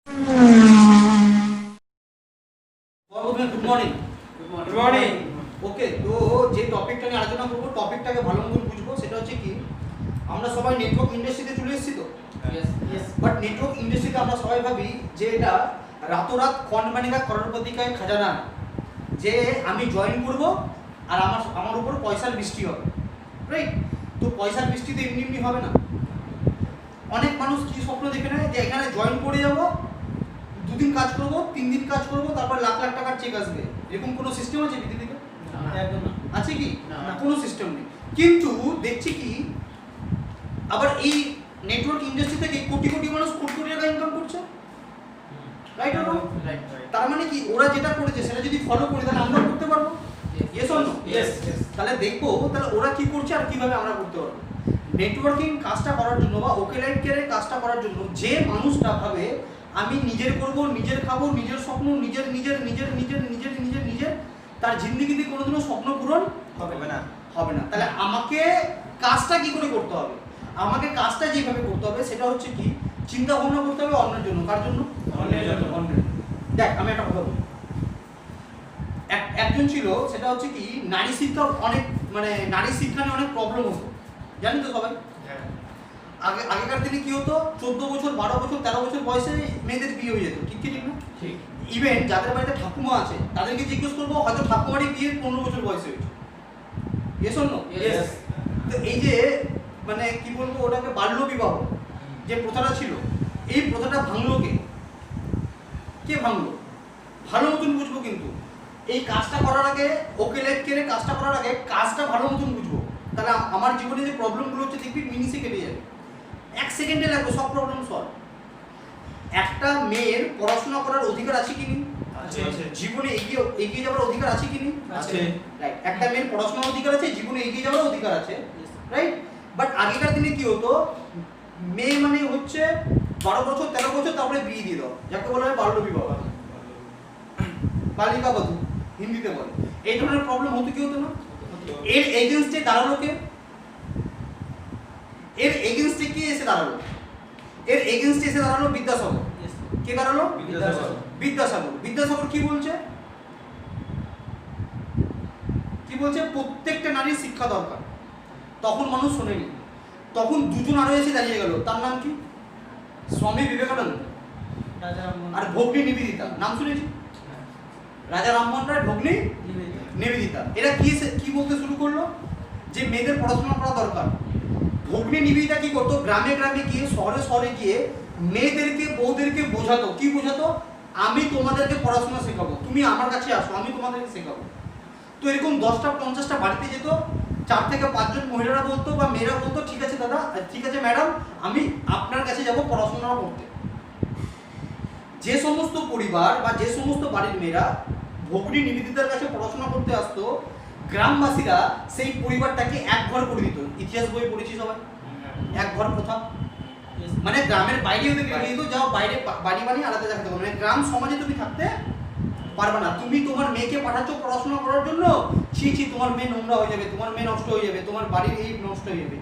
Good morning. Good morning. Okay, তো যে টপিকটা নিয়ে আলোচনা করবো, টপিকটাকে ভালো মতো বুঝবো। সেটা হচ্ছে কি, আমরা সবাই নেটওয়ার্ক ইন্ডাস্ট্রিতে চলে এসেছি তো। বাট নেটওয়ার্ক ইন্ডাস্ট্রিতে আমরা সবাই ভাবি যে এটা রাতোরাত কনমানিকা করোড়পতিকায় খাজানা, যে আমি জয়েন করব আর আমার উপর পয়সার বৃষ্টি হবে, রাইট? তো পয়সার বৃষ্টি তো এমনি এমনি হবে না। অনেক মানুষ কি স্বপ্ন দেখে নেয় যে এখানে জয়েন করে যাব, 2 দিন কাজ করব, 3 দিন কাজ করব, তারপর লাখ লাখ টাকার চেক আসবে। এরকম কোনো সিস্টেম আছে পৃথিবীতে? আছে কি? কোনো সিস্টেম নেই। কিন্তু দেখছি কি, আবার এই নেটওয়ার্ক ইন্ডাস্ট্রি থেকে কোটি কোটি মানুষ কোটি কোটি টাকা ইনকাম করছে, রাইট? তার মানে কি, ওরা যেটা করেছে সেটা যদি ফলো করি তাহলে আমরা করতে পারবো। Yes or no? ইয়েস। তাহলে দেখবো তাহলে ওরা কি করছে আর কিভাবে আমরা করতে পারবো। নেটওয়ার্কিং কাজটা করার জন্য বা ওকে লাইফ কেয়ারের কাজটা করার জন্য যে মানুষটা ভাবে আমি নিজের করব, নিজের খাবো, নিজের স্বপ্ন, নিজের নিজের নিজের নিজের নিজের নিজের নিজের, তার জিন্দেগিতে কোনোদিনও স্বপ্ন পূরণ হবে না, হবে না। তাহলে আমাকে কাজটা কি করে করতে হবে? আমাকে কাজটা যেভাবে করতে হবে সেটা হচ্ছে কি, চিন্তা ভাবনা করতে হবে অন্যের জন্য। কার জন্য? অন্যের জন্য। অন্যের। দেখ, আমি একটা কথা বলি। একজন ছিল, সেটা হচ্ছে কি, নারী শিক্ষা অনেক, মানে নারী শিক্ষা নিয়ে অনেক প্রবলেম হতো, জানি তো সবাই। আগেকার দিনে কি হতো, 14 বছর, 12 বছর, 13 বছর বয়সে মেয়েদের বিয়ে হয়ে যেত, ঠিক কি ঠিক না? ঠিক। ইভেন যাদের বাড়িতে ঠাকুমা আছে তাদেরকে জিজ্ঞেস করবো, হয়তো ঠাকুমারই বিয়ে 15 বছর বয়সে হয়েছে। Yes or no? ইয়েস। তো এই যে, মানে কি বলবো, ওটাকে বাল্য বিবাহ যে প্রথাটা ছিল, এই প্রথাটা ভাঙলো কে? কে ভাঙলো? ভালো মতন বুঝবো। কিন্তু এই কাজটা করার আগে, ওকে লাইফ কেয়ারে কাজটা করার আগে কাজটা ভালো মতন বুঝবো। তাহলে আমার জীবনে যে প্রবলেমগুলো হচ্ছে দেখবি মিনিটে কেটে যাবে, 1 সেকেন্ডে লাগবে সব প্রবলেম সলভ। একটা মেয়ের পড়াশোনা করার অধিকার আছে কি নেই? আছে। জীবনে এগিয়ে যাওয়ার অধিকার আছে কি নেই? আছে। রাইট। একটা মেয়ের পড়াশোনার অধিকার আছে, জীবনে এগিয়ে যাওয়ার অধিকার আছে, রাইট? বাট আগেকার দিনে কি হতো, মেয়ে মানে হচ্ছে 12 বছর 13 বছর তারপরে বিয়ে দিয়ে দাও, যাকে বলা হয় বাল্য বিবাহ, বালিকা বধূ হিন্দিতে বলে। এই ধরনের প্রবলেম হতো কি হতো না? এর এগেইনস্টে দাঁড়ালো কে? এর এগেইনস্টে কে এসে দাঁড়ালো? এর এগেইনস্টে এসে দাঁড়ালো বিদ্যাসাগর। কে দাঁড়ালো? বিদ্যাসাগর। বিদ্যাসাগর কি বলছে? কি বলছে? প্রত্যেকটা নারীর শিক্ষা দরকার। তখন মানুষ শোনেনি। তখন দুজন আরো এসে দাঁড়িয়ে গেল। তার নাম কি? স্বামী বিবেকানন্দ আর ভগ্নী নিবেদিতা। নাম শুনেছি? রাজা রামমোহন রায়, ভগ্নী নিবেদিতা। এরা কি বলতে শুরু করলো? যে মেয়েদের পড়াশোনা করা দরকার। ভগ্নী নিবেদিতা কি করতো? গ্রামে গ্রামে গিয়ে, শহরে শহরে গিয়ে মেয়েদেরকে, বউদেরকে বোঝাতো। কি বোঝাতো? আমি তোমাদেরকে পড়াশোনা শেখাবো, তুমি আমার কাছে আসো, আমি তোমাদেরকে শেখাবো। তো এরকম 10টা 50টা বাড়িতে যেত, 4 থেকে 5 জন মহিলারা বলতো বা মেয়েরা বলতো, ঠিক আছে দাদা, ঠিক আছে ম্যাডাম, আমি আপনার কাছে যাব পড়াশোনা করতে। যে সমস্ত পরিবার বা যে সমস্ত বাড়ির মেয়েরা ভগ্নী নিবেদিতার কাছে পড়াশোনা করতে আসতো, গ্রামবাসীরা সেই পরিবারটাকে এক ঘর করে দিত। ইতিহাস বই পড়েছি সবাই, এক ঘর প্রথা। মানে গ্রামের বাইরে ওদের রেখে দিত, যাও বাইরে বাড়ি বানিয়ে আলাদা থাকতে হবে। মানে গ্রাম সমাজে তুমি থাকতে পারবে না। তুমি তোমার মেয়েকে পাঠাচ্ছ পড়াশোনা করার জন্য, ছি ছি, তোমার মেয়ে নোংরা হয়ে যাবে, তোমার মেয়ে নষ্ট হয়ে যাবে, তোমার বাড়ির এই নষ্ট হয়ে যাবে।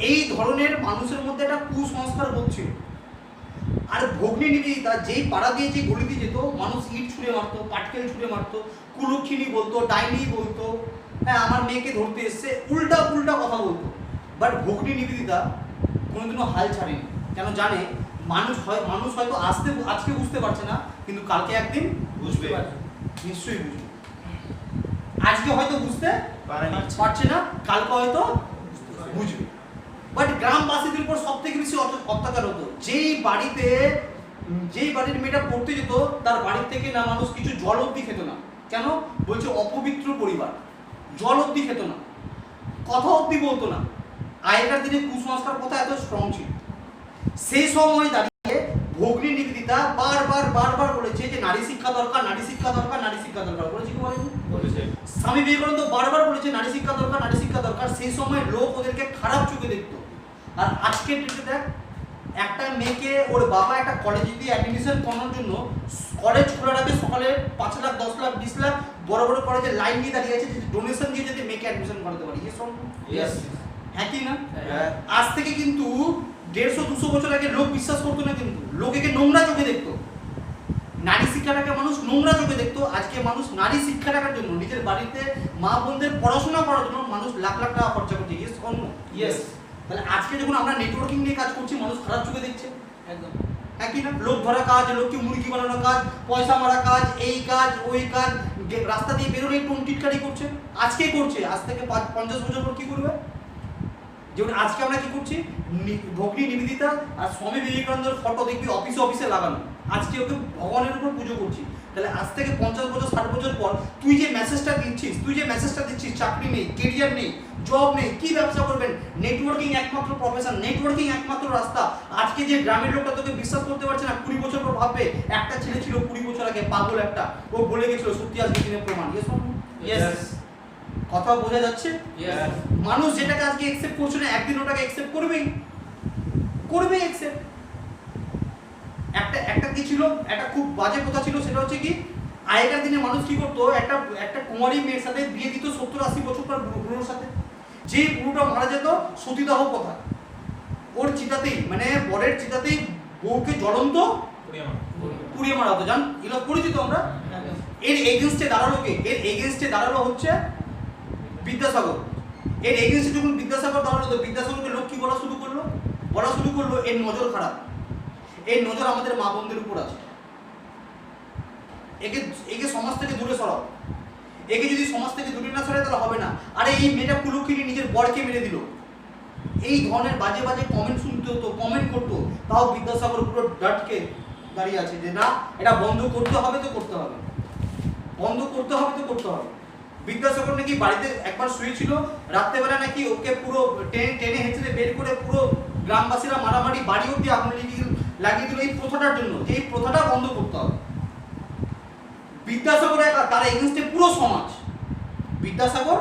এই ধরনের মানুষের মধ্যে একটা কুসংস্কার হচ্ছিল। আর ভগ্নী নিবেদিতা যেই পাড়া দিয়ে, যে গলি দিয়ে যেত, মানুষ ইট ছুঁড়ে মারতো, পাটকেল ছুঁড়ে মারতো, কুলক্ষিনী বলতো, ডাইনি বলতো, হ্যাঁ আমার মেয়েকে ধরতে এসছে, উল্টা উল্টা কথা বলতো। বাট ভগ্নী নিবেদিতা কোনোদিনও হাল ছাড়েনি। কেন জানে, মানুষ হয়তো আজকে বুঝতে পারছে না, কিন্তু কালকে একদিন বুঝবে, নিশ্চয়ই বুঝবে। আজকে হয়তো বুঝতে পারছে না, কালকে হয়তো বুঝবে। বাট গ্রামবাসীদের উপর সব থেকে বেশি অত্যাচার হতো। যেই বাড়ির মেয়েটা পড়তে যেত, তার বাড়ির থেকে না মানুষ কিছু জল অব্দি খেত না। কেন? বলছে অপবিত্র পরিবার, জল অব্দি খেত না, কথা অব্দি বলতো না। আগেকার দিনে কুসংস্কার কথা এত স্ট্রং ছিল। সেই সময় দাঁড়িয়ে ভগ্নী নিবেদিতা বারবার বলেছে যে নারী শিক্ষা দরকার, নারী শিক্ষা দরকার, নারী শিক্ষা দরকার। বলেছে কি বলেনি? স্বামী বিবেকানন্দ বারবার বলেছে নারী শিক্ষা দরকার, নারী শিক্ষা দরকার। সেই সময় লোক ওদেরকে খারাপ চোখে দেখতো। আর আজকের ডেটে দেখ, একটা মেয়েকে ওর বাবা একটা কলেজে দিয়ে অ্যাডমিশন করানোর জন্য, কলেজ খোলার আগে সকালে 5 লাখ 10 লাখ 20 লাখ বড় বড় কলেজে লাইন দিয়ে দাঁড়িয়ে আছে, ডোনেশন দিয়ে যদি মেয়েকে অ্যাডমিশন করাতে পারি। হ্যাঁ কি না? আজ থেকে কিন্তু 150-200 বছর আগে লোক বিশ্বাস করতো না, কিন্তু লোক একে নোংরা চোখে দেখতো। নোংরা চোখে দেখতো, আজকে মানুষ নারী শিক্ষা রাখার জন্য নিজের বাড়িতে মা বোনদের পড়াশোনা করার জন্য মানুষ লাখ লাখ টাকা খরচা করছে। Yes or no? ইয়েস। তাহলে আজকে যখন আমরা নেটওয়ার্কিং নিয়ে কাজ করছি, মানুষ খারাপ চোখে দেখছে। একদম। একই না, লোক ধরা কাজ, লোককে মুরগি বানানো কাজ, পয়সা মারা কাজ, এই কাজ ওই কাজ, রাস্তা দিয়ে বেরোলে টোন টিটকারি করছে। আজকে করছে, আজ থেকে 50 বছর পর কি করবে? যেমন আজকে আমরা কি করছি, ভগ্নী নিবেদিতা আর স্বামী বিবেকানন্দের ফটো দেখবি অফিসে অফিসে লাগানো। আজকে ওকে ভগবানের উপর পুজো করছি। তাহলে আজ থেকে 50 বছর 60 বছর পর তুই যে মেসেজটা দিচ্ছিস, চাকরি নেই, কেরিয়ার নেই, জব নেই, কি ব্যবসা করবেন? নেটওয়ার্কিং একমাত্র প্রফেশন, নেটওয়ার্কিং একমাত্র রাস্তা। আজকে যে গ্রামের লোকটা তোকে বিশ্বাস করতে পারছে না, 20 বছর পর ভাববে একটা ছেলে ছিল 20 বছর আগে, পাগল একটা, ও বলে গেছিল, সত্যি আজকে দিনের প্রমাণ। ইয়েস। কথা বোঝা যাচ্ছে? ইয়েস। মানুষ যেটাকে আজকে অ্যাকসেপ্ট করছে না, একদিন ওটাকে অ্যাকসেপ্ট করবেই অ্যাকসেপ্ট। একটা কি ছিল, একটা খুব বাজে কথা ছিল, সেটা হচ্ছে কি, আগেকার দিনে মানুষ কি করতো, একটা কুমারী মেয়ের সাথে বিয়ে দিত 70-80 বছর পর বুড়োর সাথে। যে বুড়োটা মারা যেত, সতীদাহ প্রথা, ওর চিতাতেই, মানে বরের চিতাতেই বউকে জ্বলন্ত পুড়িয়ে মারা হতো। জান, এগুলো পরিচিত আমরা। এর এগেনস্টে দাঁড়ালো হচ্ছে বিদ্যাসাগর। এর এগেনস্টে যখন বিদ্যাসাগর দাঁড়ালো, তো বিদ্যাসাগরকে লোক কি বলা শুরু করলো, এর নজর খারাপ, এর নজর আমাদের মা বোনদের উপর আছে, একে সমাজ থেকে দূরে সরাও। একে যদি সমাজ থেকে দূরে না সরায় তাহলে হবে না। আরে এই মেয়েটা কুলুকিনি নিজের বরকে মেরে দিল, এই ধরনের বাজে বাজে কমেন্ট শুনতে হতো, কমেন্ট করতো, তাও বিদ্যাসাগর পুরো ডাটকে দাঁড়িয়ে আছে যে না, এটা বন্ধ করতে হবে তো করতে হবে, বিদ্যাসাগর নাকি বাড়িতে একবার শুয়েছিল, রাত্রেবেলা নাকি ওকে পুরো টেনে হেঁচড়ে বের করে পুরো গ্রামবাসীরা মারামারি, বাড়ি অব্দি আগুন লাগিয়ে দিল এই প্রথাটার জন্য, যে এই প্রথাটা বন্ধ করতে হবে। বিদ্যাসাগর একা, তার এগেনস্টে পুরো সমাজ। বিদ্যাসাগর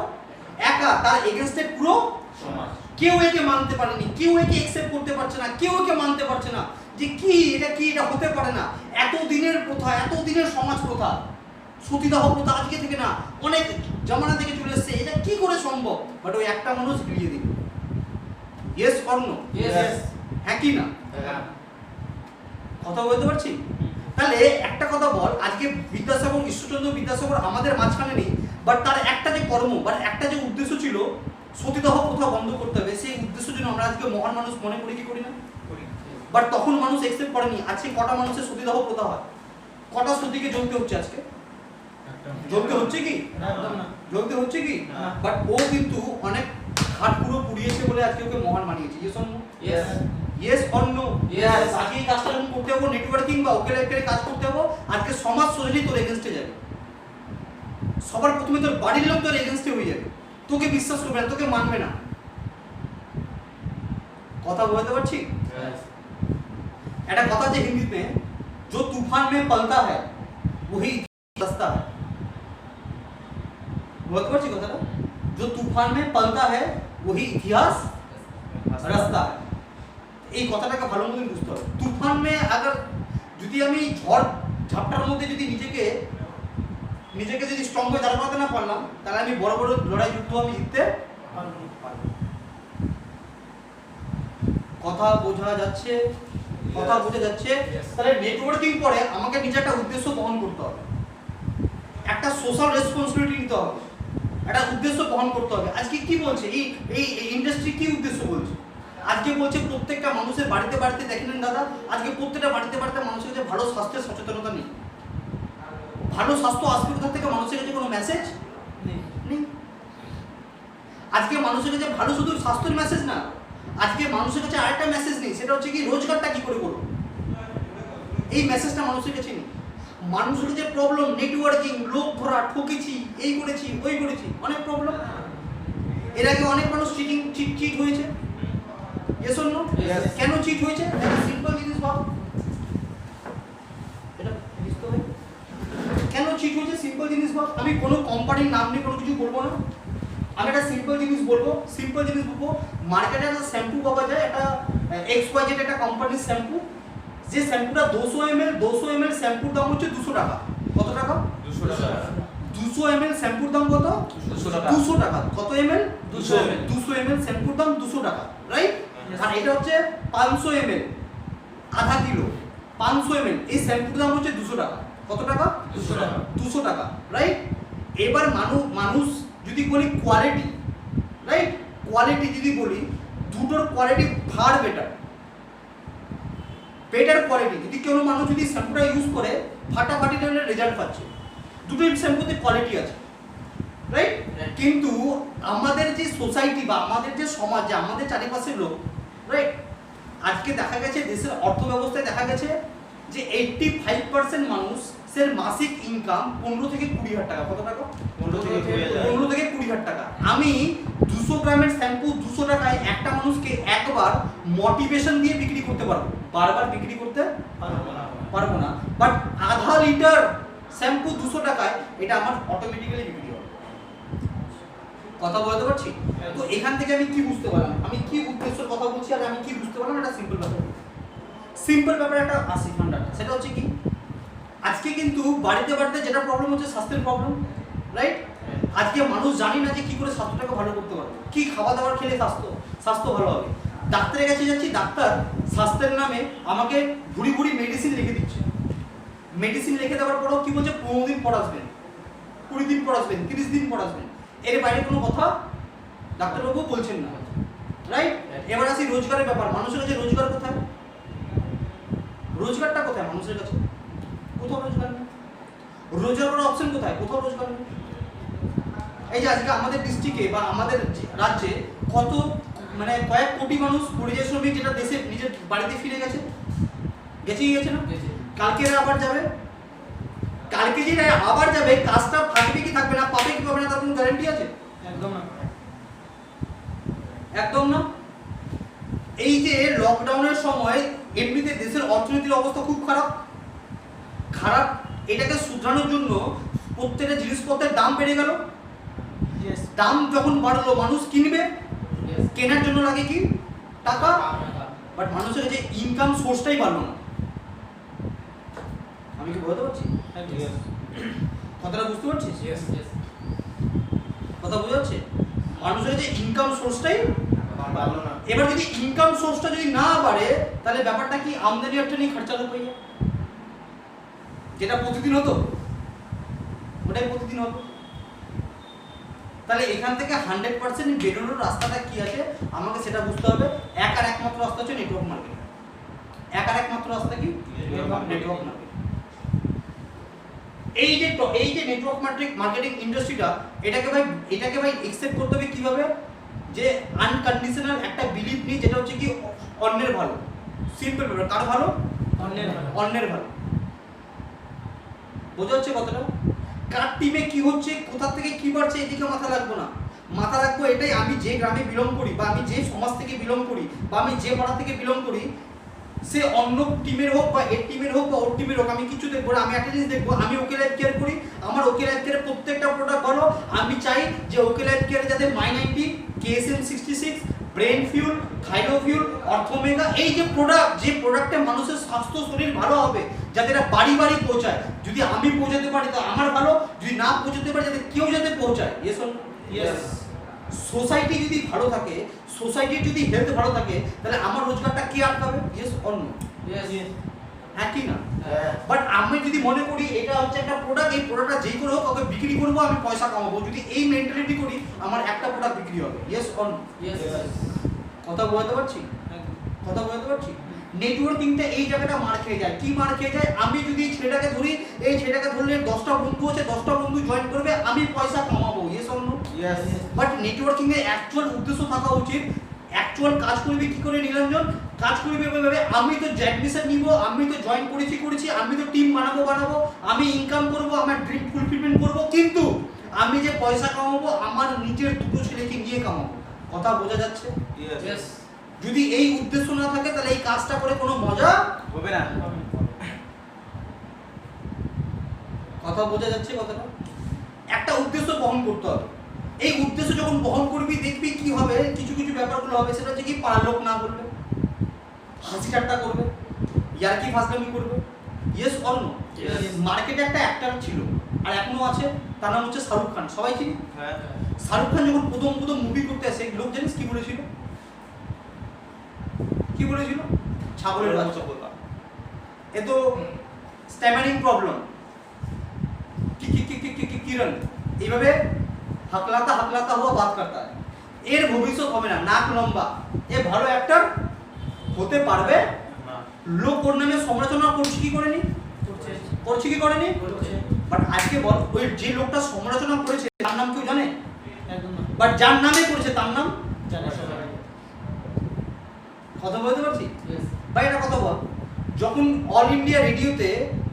একা, তার এগেনস্টে পুরো সমাজ। কেউ একে মানতে পারেনি, কেউ একে অ্যাকসেপ্ট করতে পারছে না, কেউ একে মানতে পারছে না যে এটা হতে পারে না। এত দিনের প্রথা, এত দিনের সমাজ প্রথা, সতীদাহ প্রথা আজকে থেকে না, অনেক জামানা থেকে চলে এসেছে, এটা কি করে সম্ভব? বাট ওই একটা মানুষ গিলিয়ে দিল। Yes or no? ইয়েস। হ্যাঁ কি না? কথা বলতে পারছি? তাহলে একটা কথা বল, আজকে বিদ্যাসাগর, ঈশ্বরচন্দ্র বিদ্যাসাগর আমাদের মাঝখানে নেই, বাট তার একটা যে কর্ম বা একটা যে উদ্দেশ্য ছিল, সতীদাহ প্রথা বন্ধ করতে হবে, সেই উদ্দেশ্যের জন্য আমরা আজকে মহান মানুষ মনে করি কি করি না? বাট তখন মানুষ অ্যাকসেপ্ট করেনি। আজকে কটা মানুষের সতীদাহ প্রথা হয়? কটা সতীকে জ্বলতে হচ্ছে আজকে? জ্বলতে হচ্ছে কি? জ্বলতে হচ্ছে কি? বাট ও কিন্তু অনেক ঘাট পুরো পুড়িয়েছে বলে আজকে ওকে মহান মানিয়েছে। Yes or no? Yes. Yes or no? Yes. আজকে এই কাজটা যখন করতে হবো, নেটওয়ার্কিং বা ওকেলের কাজ করতে হবো, আজকে সমাজ সোজালি তোর এগেনস্টে যাবে। সবার প্রথমে তোর বাড়ির লোক তোর এগেনস্টে হয়ে যাবে, তোকে বিশ্বাস করবে না, তোকে মানবে না। কথা বলতে পারছি? একটা কথা আছে হিন্দিতে, जो तूफान में पलता है वही रास्ता है। বলতে পারছি কথাটা? जो तूफान में पलता है वही इतिहास रास्ता है। এই কথাটাকে ভালো মতো বুঝতে হবে। তুফান মে আগার, যদি আমি ঝড় ঝাপটার মধ্যে যদি নিজেকে যদি স্ট্রং হয়ে দাঁড়াতে না পারলাম, তাহলে আমি বড় বড় লড়াই যুদ্ধ আমি জিততে পারবো না। কথা বোঝা যাচ্ছে? তাহলে নেটওয়ার্কিং পরে আমাকে নিজে একটা উদ্দেশ্য বহন করতে হবে, একটা সোশ্যাল রেসপন্সিবিলিটি নিতে হবে, একটা উদ্দেশ্য বহন করতে হবে। আজকে কি বলছে এই ইন্ডাস্ট্রি, কি উদ্দেশ্য বলছে? আজকে বলছে প্রত্যেকটা মানুষের বাড়িতে বাড়িতে, দেখেন দাদা, আজকে প্রত্যেকটা বাড়িতে বাড়িতে মানুষের কাছে ভালো স্বাস্থ্যের সচেতনতা নেই। ভালো স্বাস্থ্য আসবে কোথা থেকে? মানুষের কাছে কোনো মেসেজ নেই। আজকে মানুষের কাছে ভালো শুধু স্বাস্থ্যের মেসেজ না, আজকে মানুষের কাছে আরেকটা মেসেজ নেই, সেটা হচ্ছে কি রোজগারটা কি করে করবো, এই মেসেজটা মানুষের কাছে নেই। মানুষের কাছে প্রবলেম নেটওয়ার্কিং, লোক ধরা, ঠকেছি, এই করেছি ওই করেছি, অনেক প্রবলেম। এর আগে অনেক মানুষ চিট হয়েছে। Yes or no? কেন চিট হয়েছে? একটা সিম্পল জিনিস ভাব, এটা বুঝতে হবে কেন চিট হয়েছে। সিম্পল জিনিস ভাব, আমি কোনো কোম্পানির নাম নিয়ে কোনো কিছু বলবো না, আমি একটা সিম্পল জিনিস বলবো। মার্কেটে একটা শ্যাম্পু পাওয়া যায়, একটা XYZ একটা কোম্পানির শ্যাম্পু, যে শ্যাম্পুটা 200 ml শ্যাম্পুর দাম হচ্ছে 200 টাকা। কত টাকা? 200 ml শ্যাম্পুর দাম কত? 200 টাকা। কত ml? 200 ml শ্যাম্পুর দাম 200 টাকা, রাইট? আর এটা হচ্ছে 500 ml, আধা কিলো, 500 ml এই শ্যাম্পুর দাম হচ্ছে 200 টাকা। কত টাকা? 200 টাকা। 200 টাকা, রাইট? এবার মানুষ যদি বলি কোয়ালিটি, রাইট, কোয়ালিটি যদি বলি, দুটোর কোয়ালিটি ফার বেটার কোয়ালিটি। যদি কোনো মানুষ যদি শ্যাম্পুটা ইউজ করে ফাটাফাটি লেভেলের রেজাল্ট পাচ্ছে, দুটোই শ্যাম্পুতে কোয়ালিটি আছে, রাইট? কিন্তু আমাদের যে সোসাইটি বা আমাদের যে সমাজ, যে আমাদের চারিপাশের লোক, রাইট, আজকে দেখা গেছে দেশের অর্থ ব্যবস্থায় দেখা গেছে যে 85% মানুষের মাসিক ইনকাম 15 থেকে 20,000 টাকা। কত টাকা? 15 থেকে 20,000। 15 থেকে 20,000 টাকা। আমি 200 গ্রামের শ্যাম্পু 200 টাকায় একটা মানুষকে একবার মোটিভেশন দিয়ে বিক্রি করতে পারবো, বারবার বিক্রি করতে পারবো না। বাট আধা লিটার শ্যাম্পু 200 টাকায় এটা আমার অটোমেটিক্যালি বিক্রি হবে। কথা বলতে পারছি? তো এখান থেকে আমি কি বুঝতে পারলাম, আমি কি উদ্দেশ্যের কথা বলছি আর আমি কি বুঝতে পারলাম, এটা সিম্পল ব্যাপার একটা আসি ফান্ডাটা। সেটা হচ্ছে কি, আজকে কিন্তু বাড়িতে যেটা প্রবলেম হচ্ছে স্বাস্থ্যের প্রবলেম, রাইট? আজকে মানুষ জানি না যে কি করে স্বাস্থ্যটাকে ভালো করতে পারবে, কি খাওয়া দাওয়ার খেলে স্বাস্থ্য ভালো হবে। ডাক্তারের কাছে যাচ্ছি, ডাক্তার স্বাস্থ্যের নামে আমাকে ভুড়ি মেডিসিন লিখে দিচ্ছে। মেডিসিন লিখে দেওয়ার পরেও কি বলছে, 15 দিন পর আসবেন, 20 দিন পর আসবেন, 30 দিন পর আসবেন। এর বাইরে কোনো কথা ডাক্তারবাবু বলছেন না, রাইট? এবার আসি রোজগারের ব্যাপার। মানুষের কাছে রোজগার কোথায়? রোজগারটা কোথায় মানুষের কাছে? কোথাও রোজগার নেই। রোজগার করার অপশন কোথায়? কোথাও রোজগার নেই। এই যে আজকে আমাদের ডিস্ট্রিক্টে বা আমাদের রাজ্যে কত মানে কয়েক কোটি মানুষ পরিযায়ী শ্রমিক, যেটা দেশে নিজের বাড়িতে ফিরে গেছে না? কালকে এরা আবার যাবে। কালকে যে এরা আবার যাবে, কাজটা থাকবে কি থাকবে না, পাবে কি পাবে না, তার কোনো গ্যারান্টি আছে? একদম না। এই যে লকডাউনের সময় এমনিতে দেশের অর্থনীতির অবস্থা খুব খারাপ। এটাকে শুধরানোর জন্য প্রত্যেকটা জিনিসপত্রের দাম বেড়ে গেল। দাম যখন বাড়লো, মানুষ কিনবে, কেনার জন্য লাগে কি টাকা। বাট মানুষের কাছে ইনকাম সোর্সটাই বাড়লো না। আমি কি বলতে পারছি? কথাটা বুঝতে পারছিস? কথা বোঝা যাচ্ছে? মানুষের কাছে ইনকাম সোর্সটাই বাড়লো না। এবার যদি ইনকাম সোর্সটা যদি না বাড়ে, তাহলে ব্যাপারটা কি, আমদানি একটা নেই, খরচা লোক হয়ে যায়। যেটা প্রতিদিন হতো ওটাই প্রতিদিন হতো। তাহলে এখান থেকে 100% বেরোনোর রাস্তাটা কি আছে আমাকে সেটা বুঝতে হবে। একমাত্র রাস্তা হচ্ছে নেটওয়ার্ক মার্কেটিং। একমাত্র রাস্তা কি? Network marketing. এই যে নেটওয়ার্ক মার্কেটিং ইন্ডাস্ট্রিটা, এটাকে ভাই এক্সেপ্ট করতে হবে কিভাবে? যে আনকন্ডিশনাল একটা বিলিফ নিয়ে, যেটা হচ্ছে কি অন্যের ভালো। সিম্পল ব্যাপার, কার ভালো? অন্যের ভালো। বোঝা হচ্ছে কথাটা? কার টিমে কি হচ্ছে, কোথা থেকে কি বাড়ছে, এদিকে মাথা রাখবো না। মাথা রাখবো এটাই, আমি যে গ্রামে বিলং করি, বা আমি যে সমাজ থেকে বিলং করি, বা আমি যে পাড়া থেকে বিলং করি, সে অন্য টিমের হোক বা এর টিমের হোক বা ওর টিমের হোক, আমি কিছু দেখবো না। আমি একটা জিনিস দেখবো, আমি ওকে লাইফ কেয়ার করি, আমার ওকে লাইফ কেয়ারের প্রত্যেকটা প্রোডাক্ট ভালো। আমি চাই যে ওকে লাইফ কেয়ারে যাতে My90, KSM 66, brain fuel, thyro fuel, orthomega, এই যে প্রোডাক্টে মানুষের স্বাস্থ্য শরীর ভালো হবে, যাতে এরা বাড়ি পৌঁছায়। যদি আমি পৌঁছাতে পারি তো আমার ভালো, যদি না পৌঁছাতে পারি যাতে কেউ যাতে পৌঁছায়। ইয়েস। সোসাইটি যদি ভালো থাকে, সোসাইটির যদি হেলথ ভালো থাকে, তাহলে আমার রোজগারটা কে আটকাবে? Yes or no? হ্যাঁ কি না? বাট আমি যদি মনে করি এটা হচ্ছে একটা প্রোডাক্ট, এই প্রোডাক্টটা যেই করে হোক ওকে বিক্রি করবো, আমি পয়সা কামাবো, যদি এই মেন্টালিটি করি, আমার একটা প্রোডাক্ট বিক্রি হবে। Yes or no? কথা বলতে পারছি? নেটওয়ার্কিংটা এই জায়গাটা মার খেয়ে যায়। কি মার খেয়ে যায়? আমি যদি এই ছেলেটাকে ধরি, এই ছেলেটাকে ধরলে 10টা বন্ধু আছে, 10টা বন্ধু জয়েন করবে, আমি পয়সা কামাবো। Yes or no? But networking এর অ্যাকচুয়াল উদ্দেশ্য থাকা উচিত, অ্যাকচুয়াল কাজ করবে কি করে নীলাঞ্জন? কাজ করবে এভাবে, আমি তো অ্যাডমিশন নিব, আমি তো জয়েন করেছি, আমি তো টিম বানাবো, আমি ইনকাম করব, আমার ড্রিম ফুলফিলমেন্ট করব, কিন্তু আমি যে পয়সা কামাবো আমার নিজের দুটো ছেলেকে নিয়ে কামাবো। কথা বোঝা যাচ্ছে? যদি এই উদ্দেশ্য না থাকে, তাহলে এই কাজটা করে কোনো মজা হবে না। কথা বোঝা যাচ্ছে? কথাটা একটা উদ্দেশ্য বহন করতে হবে। এই উদ্দেশ্য যখন বহন করবি, দেখবি কি হবে, কিছু ব্যাপারগুলো হবে। সেটা হচ্ছে কি, পাড়ার লোক না বলবে, হাসি ঠাট্টা করবে, ইয়ার্কি ফাজলামি করবে। Yes or no? মার্কেটে একটা অ্যাক্টর ছিল আর এখনো আছে, তার নাম হচ্ছে শাহরুখ খান। সবাই চিনি। শাহরুখ খান যখন প্রথম মুভি করতে আসে, লোক জানিস কি বলেছিল? ছাগলের বাচ্চা বলবা। ये तो স্ট্যামারিং প্রবলেম কিরণ এইভাবে হাকলাতা হাকলাতা हुआ बात करता है এর ভবিষ্যৎ হবে না নাক লম্বা এ ভালো অ্যাক্টর হতে পারবে লোক ওর নামে সমালোচনা করছে কি করেনি করছে কি করেনি বাট আজকে বল ওই যে লোকটা সমালোচনা করেছে তার নাম কেউ জানে একদম না বাট যার নামে করেছে তার নাম জানে সবাই কথা বলতে পারছি ইয়েস ভাই এটা কথা বল যখন অল ইন্ডিয়া রেডিওতে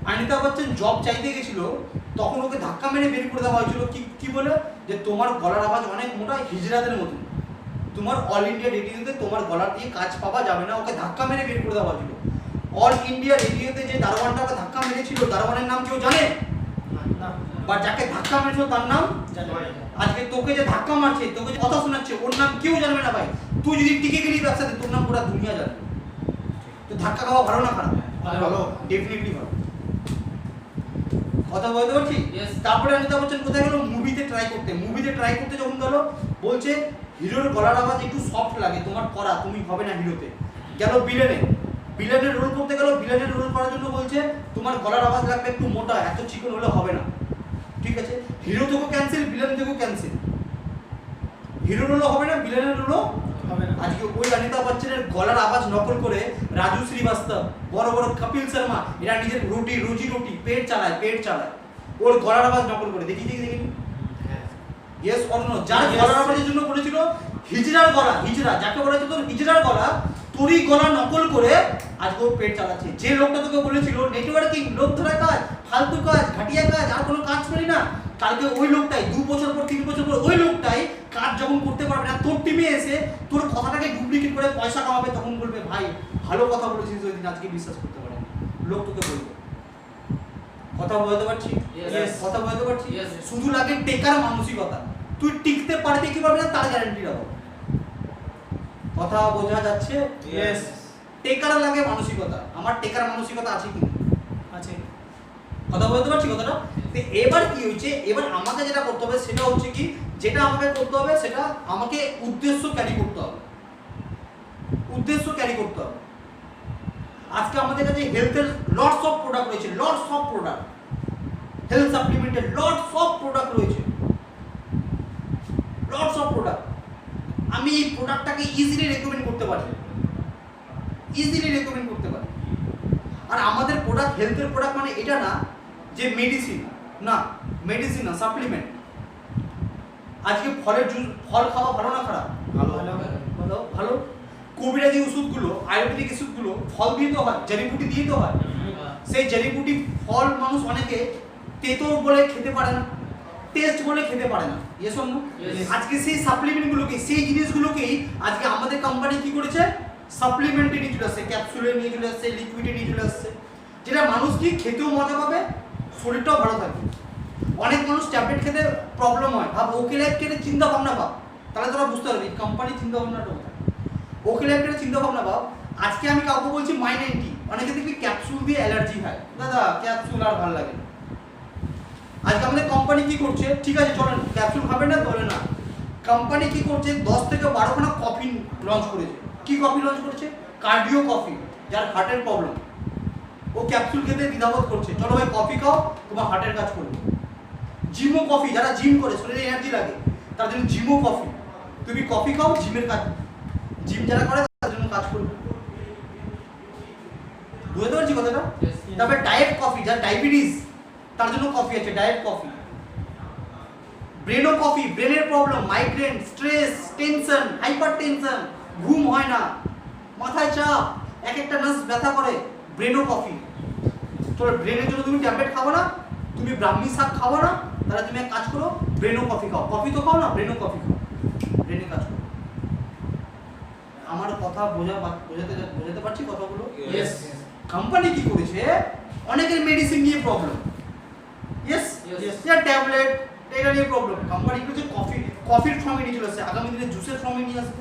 অমিতাভ বচ্চন জব চাইতে গেছিল তখন ওকে ধাক্কা মেরে বের করে দেওয়া হয়েছিল কি কি বলে যে তোমার গলার আওয়াজ অনেক মোটা হিজড়াদের মতো তোমার অল ইন্ডিয়া রেডিওতে তোমার গলা দিয়ে কাজ পাওয়া যাবে না ওকে ধাক্কা মেরে বের করে দেওয়া হয়েছিল অল ইন্ডিয়া রেডিওতে যে দারোয়ানটা ওকে ধাক্কা মেরেছিল দারোয়ানের নাম কেউ জানে না বা যাকে ধাক্কা মেরেছিল তার নাম জানে আজকে তোকে যে ধাক্কা মারছে তোকে যে কথা শোনাচ্ছে ওর নাম কেউ জানবে না ভাই তুই যদি টিকে গেলি ব্যবসাতে তোর নাম পুরো দুনিয়া জানবে তো ধাক্কা খাওয়া ভালো না খারাপ ভালো। ডেফিনেটলি ভালো কথা বলতে পারছি Yes. তারপরে অমিতাভ বচ্চন কোথায় গেল মুভিতে ট্রাই করতে যখন গেল বলছে হিরোর গলার আওয়াজ একটু সফট লাগে তোমার করা তুমি হবে না হিরোতে গেল ভিলেনের রোল করতে গেল ভিলেনের রোল করার জন্য বলছে তোমার গলার আওয়াজ লাগবে একটু মোটা এত চিকন হলে হবে না ঠিক আছে হিরো থেকেও ক্যান্সেল ভিলেন থেকেও ক্যান্সেল হিরো রোলও হবে না ভিলেনের রোলও হবে না আজকে ওই অমিতাভ বচ্চনের গলার আওয়াজ নকল করে রাজু শ্রীবাস্তব বড় বড় কপিল শর্মা এরা নিজের রুজি রুটি পেট চালায় ওর গলার আওয়াজ নকল করে দেখি ইয়েস অর নো যার Yes. গলার আওয়াজের জন্য বলেছিল হিজড়ার গলা হিজড়া যাকে বলা হচ্ছে তোর হিজড়ার গলা তোরই গলা নকল করে আজকে ওর পেট চালাচ্ছে যে লোকটা তোকে বলেছিল নেটওয়ার্কিং লোক ধরা কাজ ফালতু কাজ ঘাটিয়া কাজ আর কোনো কাজ করি না কালকে ওই লোকটাই 2 বছর পর 3 বছর পর ওই লোকটাই কাজ যখন করতে পারবে না তোর টিমে এসে তোর কথাটাকে ডুপ্লিকেট করে পয়সা কামাবে তখন বলবে ভাই ভালো কথা বলেছিস ওই দিন আজকে বিশ্বাস করতে পারে লোক তোকে বলবে কথা বলতে পারছি Yes. কথা বলতে পারছি Yes. শুধু লাগে টেকার মানসিকতা তুই টিকতে পারবি কি পারবি না তার গ্যারান্টি রাখো কথা বোঝা যাচ্ছে ইয়েস টেকার লাগে মানসিকতা আমার টেকার মানসিকতা আছে কি আছে কথা বলতে পারছি কথাটা তো এবার কি হয়েছে এবার আমাকে যেটা করতে হবে সেটা হচ্ছে কি যেটা আমাকে করতে হবে সেটা আমাকে উদ্দেশ্য ক্যারি করতে হবে আজকে আমাদের কাছে হেলথের লটস অফ প্রোডাক্ট রয়েছে হেলথ সাপ্লিমেন্টের লটস অফ প্রোডাক্ট রয়েছে আমি এই প্রোডাক্টটাকে ইজিলি রেকমেন্ড করতে পারি আর আমাদের প্রোডাক্ট হেলথের প্রোডাক্ট মানে এটা না যে মেডিসিন না সাপ্লিমেন্ট আজকে ফলের জুস ফল খাওয়া ভালো না খারাপ ভালো কোভিডের যে ওষুধগুলো আয়ুর্বেদিক ওষুধগুলো ফল দিয়ে তো হয় জড়িবুটি দিয়ে তো হয় সেই জড়িবুটি ফল মানুষ অনেকে তেতো বলে খেতে পারে না টেস্ট বলে খেতে পারে না ইয়েস অর নো আজকে সেই সাপ্লিমেন্টগুলোকে সেই জিনিসগুলোকেই আজকে আমাদের কোম্পানি কি করেছে সাপ্লিমেন্টে নিয়ে চলে আসছে ক্যাপসুলে নিয়ে চলে আসছে লিকুইডে নিয়ে চলে আসছে যেটা মানুষ কি খেতেও মজা পাবে শরীরটাও ভালো থাকবে অনেক মানুষ ট্যাবলেট খেতে প্রবলেম হয় ভাব ওকে লাইফ কেটে চিন্তা ভাবনা ভাব তাহলে তোরা বুঝতে পারবি কোম্পানি চিন্তা ভাবনাটা ওকে লাইফ কেটে চিন্তা ভাবনা ভাব আজকে আমি কাউকে বলছি মাই90 অনেকে দেখবি ক্যাপসুল দিয়ে অ্যালার্জি হয় দাদা ক্যাপসুল আর ভালো লাগে না আজকে আমাদের কোম্পানি কি করছে ঠিক আছে চলেন ক্যাপসুল খাবেন না বলে না কোম্পানি কি করছে 10 থেকে 12 খানা কফি লঞ্চ করেছে কি কফি লঞ্চ করেছে কার্ডিও কফি যার হার্টের প্রবলেম ও ক্যাপসুল খেতে দ্বিধাবোধ করছে চলো ভাই কফি খাও তোমার হার্টের কাজ করবে জিমো কফি যারা জিম করে শরীরে এনার্জি লাগে তার জন্য জিমো কফি তুমি কফি খাও জিমের কাজ জিম যারা করে তার জন্য কাজ করবে বুঝতে পারছি কথাটা তারপরে ডায়েট কফি যার ডায়াবেটিস তার জন্য কফি আছে ডায়েট কফি ব্রেনো কফি ব্রেনের problem migraine stress tension hypertension ঘুম হয় না মাথায় চাপ এক একটা নার্ভ ব্যথা করে ব্রেনো কফি তোর ব্রেনের জন্য তুমি ট্যাবলেট খাবো না তুমি ব্রাহ্মী শাক খাবো না তাহলে তুমি এক কাজ করো ব্রেনো কফি খাও কফি তো খাও না ব্রেনো কফি খাও ব্রেনে কাজ করো আমার কথা বোঝাতে পারছি কথাগুলো ইয়েস কোম্পানি কি করেছে অনেকের মেডিসিন নিয়ে প্রবলেম ইয়েস ইয়া ট্যাবলেট এটা নিয়ে প্রবলেম কোম্পানি করেছে কফির ফর্মে নিয়ে চলে আসছে আগামী দিনে জুসের ফর্মে নিয়ে আসবে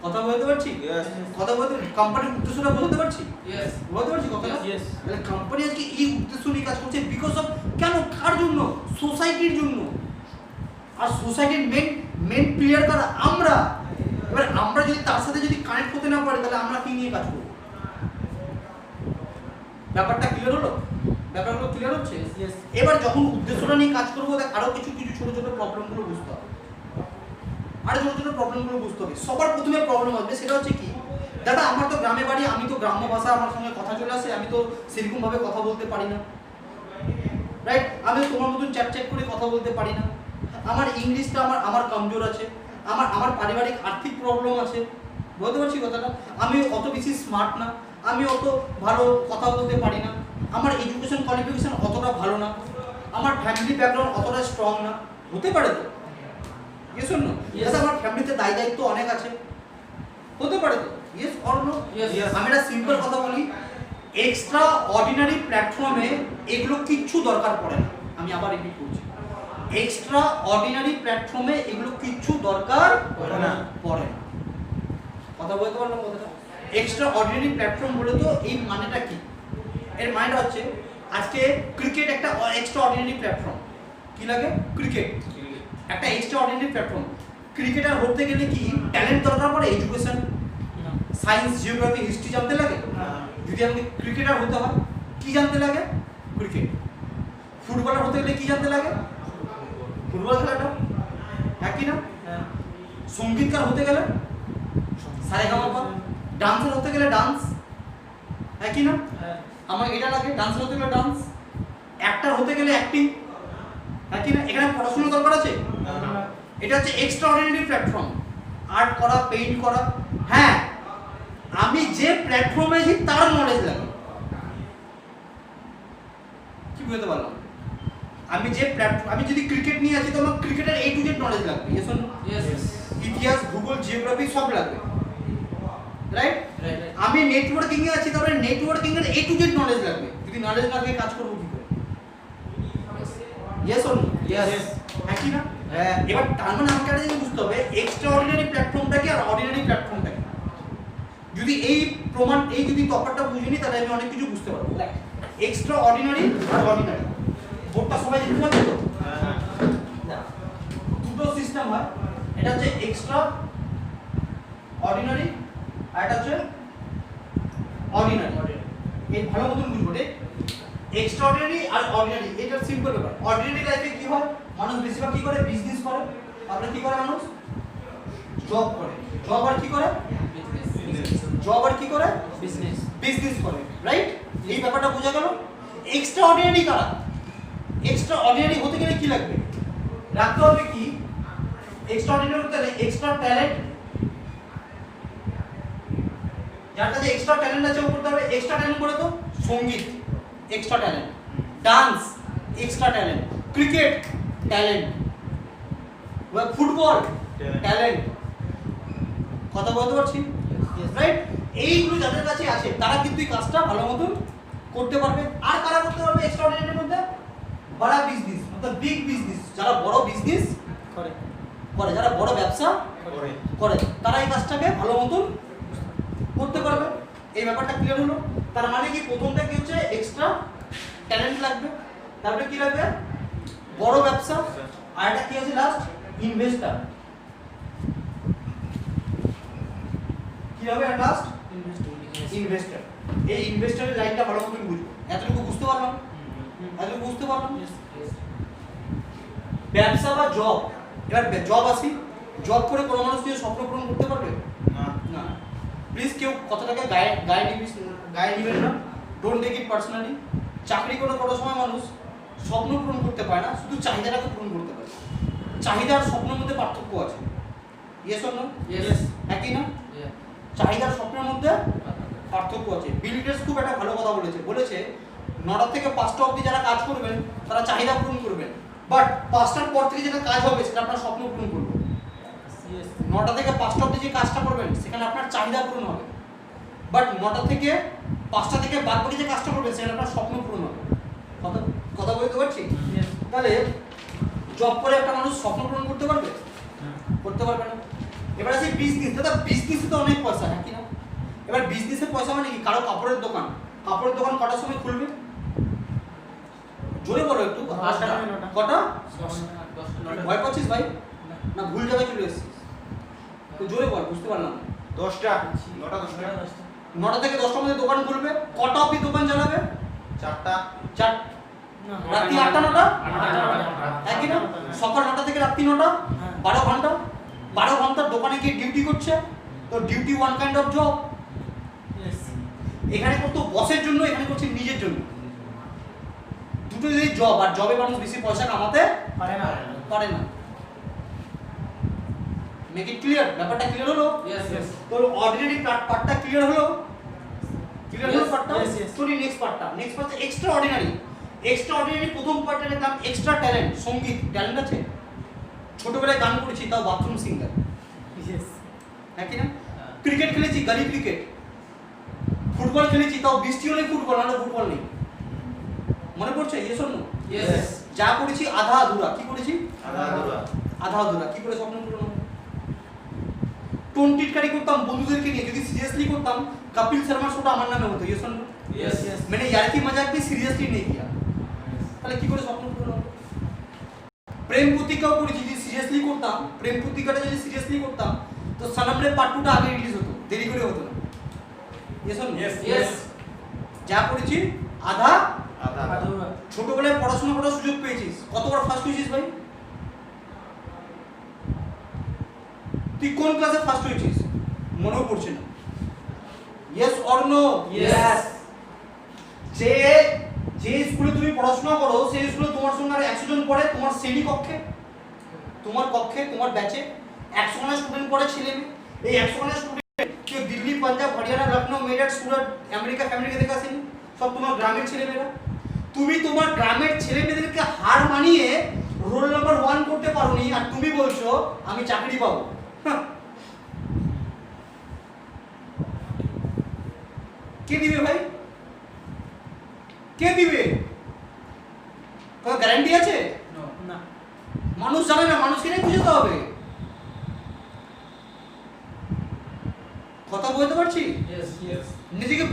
কথা বলতে পারছি কথা বলতে কোম্পানির উদ্দেশ্যটা বলতে পারছি বলতে পারছি কথাটা তাহলে কোম্পানি আজকে এই উদ্দেশ্য নিয়ে কাজ করছে বিকজ অফ কেন কার জন্য সোসাইটির জন্য আর সোসাইটির মেন প্লেয়ার কারা আমরা এবার আমরা যদি তার সাথে যদি কানেক্ট করতে না পারি তাহলে আমরা কি নিয়ে কাজ করব ব্যাপারটা ক্লিয়ার হলো? ব্যাপারগুলো ক্লিয়ার হচ্ছে? Yes. এবার যখন উদ্দেশ্যটা নিয়ে কাজ করবো দেখ আরো কিছু কিছু ছোট ছোট প্রবলেমগুলো বুঝতে হবে। আরো ছোট ছোট প্রবলেমগুলো বুঝতে হবে। সবার প্রথমে প্রবলেম আসবে সেটা হচ্ছে কি, দাদা আমার তো গ্রামে বাড়ি, আমি তো গ্রাম্য ভাষা আমার সঙ্গে কথা চলে আসে, আমি তো সেরকম ভাবে কথা বলতে পারি না, রাইট? আমি তোমার মতন চ্যাট চ্যাট করে কথা বলতে পারি না, আমার ইংলিশটা আমার কমজোর আছে, আমার পারিবারিক আর্থিক প্রবলেম আছে, বলতে পারছি কথাটা, আমি অত বেশি স্মার্ট না, আমি অত ভালো কথা বলতে পারি না, আমার এডুকেশন কোয়ালিফিকেশন অতটা ভালো না, আমার ফ্যামিলি ব্যাকগ্রাউন্ড অতটা স্ট্রং না, হতে পারে তো? Yes or no? দাদা আমার ফ্যামিলিতে দায় দায়িত্ব অনেক আছে, হতে পারে তো? Yes or no? Yes. আমি একটা সিম্পল কথা বলি, এক্সট্রা অর্ডিনারি প্ল্যাটফর্মে এগুলো কিচ্ছু দরকার পড়ে না। আমি আবার রিপিট করছি, এক্সট্রা অর্ডিনারি প্ল্যাটফর্মে এগুলো কিচ্ছু দরকার পড়ে না। পড়ে না। কথা বলতে পারলাম কথাটা? এক্সট্রা অর্ডিনারি প্ল্যাটফর্ম বলে তো এই মানেটা কি? এর মানেটা হচ্ছে আজকে ক্রিকেট একটা এক্সট্রা অর্ডিনারি প্ল্যাটফর্ম। কি লাগে? ক্রিকেট একটা এক্সট্রা অর্ডিনারি প্ল্যাটফর্ম। ক্রিকেটার হতে গেলে কি ট্যালেন্ট দরকার পড়ে? এডুকেশন, সায়েন্স, জিওগ্রাফি, হিস্ট্রি জানতে লাগে? যদি আমাকে ক্রিকেটার হতে হয় কি জানতে লাগে? ক্রিকেট। ফুটবলার হতে গেলে কি জানতে লাগে? ফুটবল খেলাটা, একই না? সঙ্গীতকার হতে গেলে সারেগামাপা, ডান্সার হতে গেলে ডান্স, একই না? আমার এটা লাগে, ডান্সার হতে গেলে ডান্স, অ্যাক্টর হতে গেলে অ্যাক্টিং, একই না? এখানে পড়াশোনা দরকার আছে? এটা হচ্ছে এক্সট্রা অর্ডিনারি প্ল্যাটফর্ম, আর্ট করা, পেইন্ট করা। হ্যাঁ, আমি যে প্ল্যাটফর্মে আছি তার নলেজ লাগে। কি বুঝতে পারলাম? আমি যে প্ল্যাটফর্ম, আমি যদি ক্রিকেট নিয়ে আছি তো আমার ক্রিকেটের A to Z নলেজ লাগবে। Yes or no? ইতিহাস, ভূগোল, জিওগ্রাফি সব লাগবে, রাইট? আমি নেটওয়ার্কিং এ আছি তাহলে নেটওয়ার্কিং এর A to Z নলেজ লাগবে। যদি নলেজ না থাকে কাজ করব কি করে? Yes or no? একই না? এবার তার মানে আমাকে একটা জিনিস বুঝতে হবে, এক্সট্রা অর্ডিনারি প্ল্যাটফর্মটা কি আর অর্ডিনারি প্ল্যাটফর্মটা কি। যদি এই যদি তফাৎটা বুঝিনি তাহলে আমি অনেক কিছু বুঝতে পারবো। এক্সট্রা অর্ডিনারি আর অর্ডিনারি, বোর্ডটা সবাই দেখতে পাচ্ছ তো? দুটো সিস্টেম হয়, এটা হচ্ছে এক্সট্রা অর্ডিনারি আর এটা হচ্ছে অর্ডিনারি। এই ভালো মতন বুঝবো রে, এক্সট্রা অর্ডিনারি আর অর্ডিনারি, এটা সিম্পল ব্যাপার। অর্ডিনারি লাইফে কি হয়, মানুষ বেশিরভাগ কি করে? বিজনেস করে। তারপরে কি করে মানুষ? জব করে। জব আর কি করে? জব আর কি করে? বিজনেস করে, রাইট? এই ব্যাপারটা বোঝা গেল। এক্সট্রা অর্ডিনারি কারা? এক্সট্রা অর্ডিনারি হতে গেলে কি লাগবে? রাখতে হবে কি? এক্সট্রা অর্ডিনারি হতে গেলে এক্সট্রা ট্যালেন্ট, যার কাছে এক্সট্রা ট্যালেন্ট আছে ও করতে হবে। এক্সট্রা ট্যালেন্ট করে তো সঙ্গীত, extra talent, dance, extra talent, cricket, talent, football, talent. কথা বলতে পারছি, রাইট? এইগুলো যাদের কাছে আছে তারা কিন্তু এই কাজটা ভালো মতন করতে পারবে। আর কারা করতে পারবে এক্সট্রা অর্ডিনারির মধ্যে? বড় বিজনেস, मतलब বিগ বিজনেস, যারা বড় বিজনেস করে, যারা বড় ব্যবসা করে, তারা এই কাজটাকে ভালো মতন করতে পারবে। এই ব্যাপারটা ক্লিয়ার হলো? তার মানে কি প্রথমটা কি হচ্ছে? এক্সট্রা ট্যালেন্ট লাগবে, তারপরে কি লাগবে? বড় ব্যবসা, আর এটা কি আছে লাস্ট? ইনভেস্টর। কি হবে লাস্ট? ইনভেস্টর। এই ইনভেস্টরের লাইনটা ভালো মতন বুঝবো। এতটুকু বুঝতে পারলাম? এতটুকু বুঝতে পারলাম? ব্যবসা বা জব, এবার জব আসি, জব করে কোনো মানুষ কি স্বপ্ন পূরণ করতে পারবে? না। প্লিজ কেউ কথাটাকে গায়ে নিবেন না, ডোন্ট টেক ইট পার্সোনালি। চাকরি করে কোনো সময় মানুষ স্বপ্ন পূরণ করতে পারে না, শুধু চাহিদাটাকে পূরণ করতে পারে। চাহিদা আর স্বপ্নের মধ্যে পার্থক্য আছে। Yes or no? একই না? চাহিদা আর স্বপ্নের মধ্যে পার্থক্য আছে। বিল গেটস খুব একটা ভালো কথা বলেছে 9টা থেকে 5টা অবধি যারা কাজ করবেন তারা চাহিদা পূরণ করবেন, বাট 5টার পর থেকে যেটা কাজ হবে সেটা আপনার স্বপ্ন পূরণ করবে। 9টা থেকে 5টা অবধি যে কাজটা করবেন সেখানে আপনার চাহিদা পূরণ হবে, বাট 9টা থেকে 5টা থেকে বাদ বাকি যে কাজটা করবেন সেখানে আপনার স্বপ্ন পূরণ হবে। কথা বলতে পারছি? তাহলে জব করে একটা মানুষ স্বপ্ন পূরণ করতে পারবে? করতে পারবে না। এবার আসি বিজনেস। দাদা বিজনেসে তো অনেক পয়সা, হ্যাঁ কি না? এবার বিজনেসের পয়সা মানে কি? কারো কাপড়ের দোকান কটার সময় খুলবে? জোরে বলো একটু। কটা? ভয় পাচ্ছিস ভাই? না ভুল জায়গায় চলে এসেছিস? তো জোরে বল, বুঝতে পারলাম। 10টা 9টা 10টা 9টা থেকে 10টার মধ্যে দোকান খুলবে, কটা অবধি দোকান চালাবে? 4টা চার না রাত্রি 8টা 9টা আটটা। একই না সকাল 9টা থেকে রাত্রি 9টা হ্যাঁ। 12 ঘন্টা 12 ঘন্টার দোকানে গিয়ে ডিউটি করছে তো duty one kind of job Yes. এখানে করতো বসের জন্য এখানে করছে নিজের জন্য দুটো যদি জব আর জবে মানুষ বেশি পয়সা কামাতে পারে না পারে না মেক ইট ক্লিয়ার ব্যাপারটা ক্লিয়ার হলো Yes, yes. তো অর্ডিনারি পার্টটা ক্লিয়ার হলো ক্লিয়ার হলো Yes, পার্টটা yes, yes. সরি নেক্সট পার্টটা এক্সট্রা অর্ডিনারি প্রথম পার্টটা দেখলাম এক্সট্রা ট্যালেন্ট সঙ্গীত ট্যালেন্ট আছে ছোটবেলায় গান করেছি তাও বাথরুম সিঙ্গার Yes. হ্যাঁ কি না ক্রিকেট খেলেছি গলি ক্রিকেট ফুটবল খেলেছি তাও বৃষ্টি হলে ফুটবল না ফুটবল নেই মনে পড়ছে ইয়েস অর নো Yes. যা করেছি আধা আধুরা কি করেছি আধা আধা আধুরা কি করে স্বপ্ন পূরণ হবে টোন টিটকারি করতাম বন্ধুদেরকে নিয়ে যদি সিরিয়াসলি করতাম কপিল শর্মা শোটা আমার নামে হতো yes or no Yes. Yes. मैंने यार की मजाक भी सीरियसली नहीं किया তাহলে কি করে স্বপ্ন পূরণ হবে প্রেম প্রতিজ্ঞাও করেছি যদি সিরিয়াসলি করতাম প্রেম প্রতিজ্ঞাটা যদি সিরিয়াসলি করতাম তো সানামরে পার্ট 2টা আগে রিলিজ হতো দেরি করে হতো না ইয়েস অর নো Yes. যা করেছি আধা আধা আধুরা। ছোটবেলায় পড়াশোনা করার সুযোগ পেয়েছিস কতবার ফার্স্ট হয়েছিস ভাই তুই কোন ক্লাসে ফার্স্ট হয়েছিস মনেও পড়ছে না ইয়েস অর নো Yes. যে যে স্কুলে তুমি পড়াশোনা করো সেই স্কুলে তোমার সঙ্গে আর 100 জন পড়ে তোমার শ্রেণী কক্ষে তোমার ব্যাচে 100 খানা স্টুডেন্ট পড়ে ছেলে মেয়ে এই 100 খানা স্টুডেন্ট কেউ দিল্লি পাঞ্জাব হরিয়ানা লখনউ মেরঠ সুরত আমেরিকা থেকে আসেনি সব তোমার গ্রামের ছেলেমেয়েরা তুমি তোমার গ্রামের ছেলেমেয়েদেরকে হার মানিয়ে রোল নাম্বার 1 করতে পারোনি আর তুমি বলছো আমি চাকরি পাবো হাহ। কে দিবে ভাই কে দিবে কোনো গ্যারান্টি আছে না মানুষ জানে না মানুষকে নিয়ে বুঝতে হবে কথা বলতে পারছি Yes. Yes. নিজেকে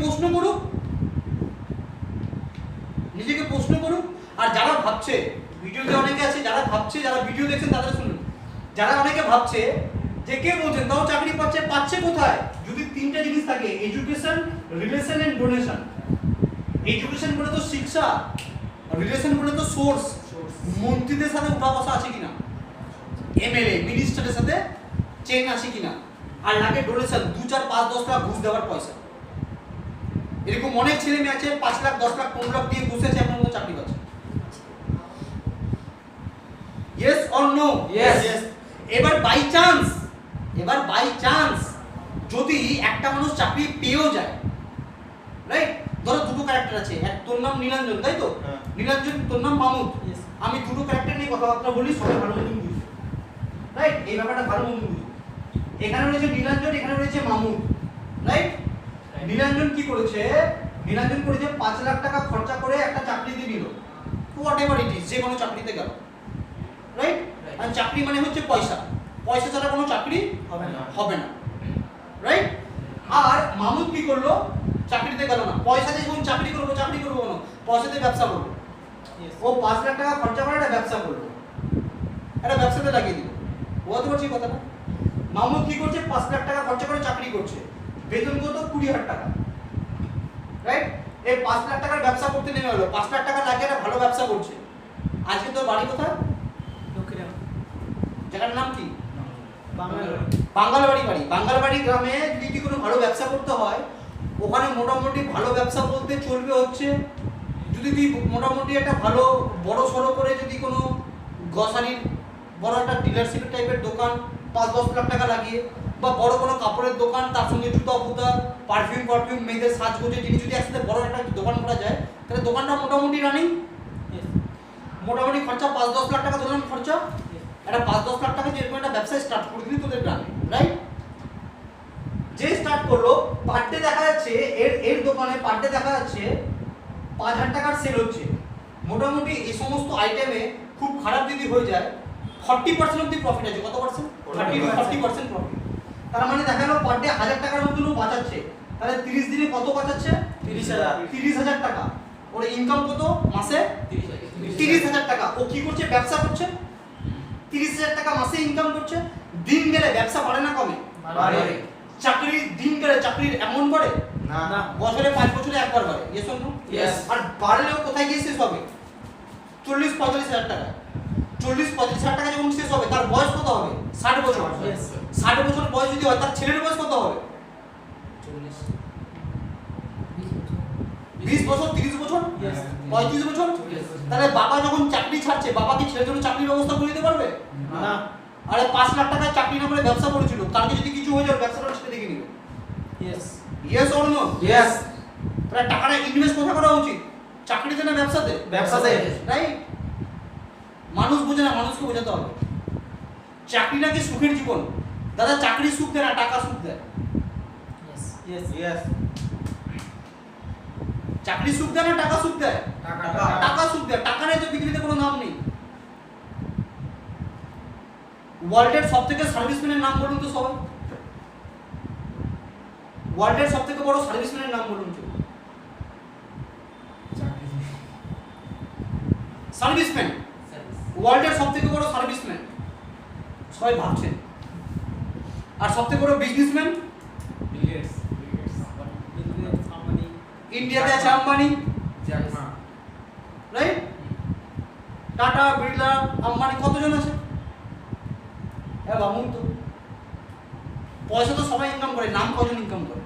প্রশ্ন করুক আর যারা ভাবছে ভিডিওতে অনেকে আছে যারা ভাবছে যারা ভিডিও দেখছেন তাদের শুনুন যারা অনেকে ভাবছে যে কে বলছেন তাও চাকরি পাচ্ছে কোথায় যদি তিনটা জিনিস থাকে education relation and donation education বলে তো শিক্ষা রিলেশন বলে তো সোর্স মন্ত্রীদের সাথে উঠা বসা আছে কিনা এমএলএ মিনিস্টারের সাথে চেন আছে কিনা আর লাগে ডোনেশন 2 4 5 10 লাখ ঘুষ দেওয়ার পয়সা এরকম অনেক ছেলে মেয়ে আছে 5 লাখ 10 লাখ 15 লাখ দিয়ে ঘুষ আছে আপনার মতো চাকরি পাচ্ছে ইয়েস অর নো Yes. এবার বাই চান্স যদি একটা মানুষ চাকরি পেয়েও যায় রাইট ধরো দুটো ক্যারেক্টার আছে এক তোর নাম নীলাঞ্জন তাই তো হ্যাঁ। নীলাঞ্জন তোর নাম মামুদ Yes. আমি দুটো ক্যারেক্টার নিয়ে কথাবার্তা বলি সবাই ভালো মতন বুঝবে রাইট এই ব্যাপারটা ভালো মতন বুঝবে এখানে রয়েছে নীলাঞ্জন এখানে রয়েছে মামুদ রাইট নীলাঞ্জন কি করেছে নীলাঞ্জন করেছে 5 লাখ টাকা খরচা করে একটা চাকরিতে নিল হোয়াট এভার ইট ইজ যে কোনো চাকরিতে গেল রাইট আর চাকরি মানে হচ্ছে পয়সা ছাড়া কোনো চাকরি হবে না রাইট আর মামুদ কি করলো চাকরিতে গেল না পয়সা দিয়ে যখন চাকরি করবো না পয়সা দিয়ে ব্যবসা করবো Yes. ও 5 লাখ টাকা খরচা করে একটা ব্যবসা করলো একটা ব্যবসাতে লাগিয়ে দিল বুঝতে পারছি কথাটা মামুদ কি করছে 5 লাখ টাকা খরচা করে চাকরি করছে বেতন কত 20,000 টাকা রাইট এই 5 লাখ টাকার ব্যবসা করতে নেমে হলো 5 লাখ টাকা লাগিয়ে একটা ভালো ব্যবসা করছে আজকে তোর বাড়ি কোথায় দক্ষিণা জায়গার নাম কি বাংলা বাঙ্গালবাড়ি গ্রামে যদি কোনো ভালো ব্যবসা করতে হয় ওখানে মোটামুটি ভালো ব্যবসা বলতে চলবে হচ্ছে যদি তুই মোটামুটি একটা ভালো বড় সড়ো করে যদি কোনো গ্রসারির বড় একটা ডিলারশিপ টাইপের দোকান 5-10 লাখ টাকা লাগিয়ে বা বড় কোনো কাপড়ের দোকান তার সঙ্গে জুতা ফুতা পারফিউম মেয়েদের সাজগোজের জিনিস যদি একসাথে বড় একটা দোকান করা যায় তাহলে দোকানটা মোটামুটি রানিং Yes. মোটামুটি খরচা 5-10 লাখ টাকা ধরলাম খরচা Yes. একটা 5-10 লাখ টাকা যেরকম একটা ব্যবসা স্টার্ট করে দিলি তোদের গ্রামে রাইট যে স্টার্ট করলো পার ডে দেখা যাচ্ছে এর দোকানে পার ডে দেখা যাচ্ছে 5,000 টাকার সেল হচ্ছে মোটামুটি এই সমস্ত আইটেমে খুব খারাপ যদি হয়ে যায় 40% অবধি প্রফিট আছে কত পার্সেন্ট 30-40% প্রফিট তার মানে দেখা গেল পার ডে 1,000 টাকার মতন ও বাঁচাচ্ছে তাহলে 30 দিনে কত বাঁচাচ্ছে 30,000 টাকা ওর ইনকাম কত মাসে 30,000 টাকা ও কি করছে ব্যবসা করছে 30,000 টাকা মাসে ইনকাম করছে দিন গেলে ব্যবসা বাড়ে না কমে বাড়ে। চাকরি দিন গেলে চাকরির এমন বাড়ে না। বছরে 5 বছরে একবার বাড়ে, ইয়েস অর নো? Yes. আর বাড়লেও কোথায় গিয়ে শেষ হবে? 40-45 হাজার টাকা। 40-45 হাজার টাকা যখন শেষ হবে তার বয়স কত হবে? 60 বছর। Yes. 60 বছর বয়স যদি হয় তার ছেলের বয়স কত হবে? 20 বছর, 30 বছর, Yes. 35 বছর। Yes. তাহলে বাবা যখন চাকরি ছাড়ছে, বাবা কি ছেলের জন্য চাকরির ব্যবস্থা করে দিতে পারবে? না। আরে 5 লাখ টাকায় চাকরি না করে ব্যবসা করেছিল, কালকে যদি কিছু হয়ে যায় ব্যবসাটা ছেড়ে দেখে নিবে, Yes. Yes or no? Yes তাহলে টাকাটা ইনভেস্ট কোথায় করা উচিত? চাকরিতে না ব্যবসাতে? ব্যবসাতে। রাইট? মানুষ বোঝে না, মানুষকে বোঝাতে হবে। চাকরি নাকি সুখের জীবন। দাদা চাকরি সুখ দেয় না, টাকা সুখ দেয়। Yes. Yes. ইয়েস চাকরি সুখ দেয় না, টাকা সুখ দেয়? টাকা টাকা সুখ দেয়। টাকা নেই তো পৃথিবীতে কোনো নাম নেই। ওয়ার্ল্ডের সব থেকে সার্ভিসম্যানের নাম বলুন তো সবাই। ওয়ার্ল্ডের সব থেকে বড় সার্ভিসম্যানের নাম বলুন তো। সার্ভিসম্যান, ওয়ার্ল্ডের সব থেকে বড় সার্ভিসম্যান সবাই ভাবছেন। আর সব থেকে বড় বিজনেসম্যান Bill Gates, Ambani. ইন্ডিয়াতে আছে আম্বানি, রাইট? টাটা, বিড়লা, আম্বানি কতজন আছে? হ্যাঁ ভাবুন তো। পয়সা তো সবাই ইনকাম করে, নাম কজন ইনকাম করে?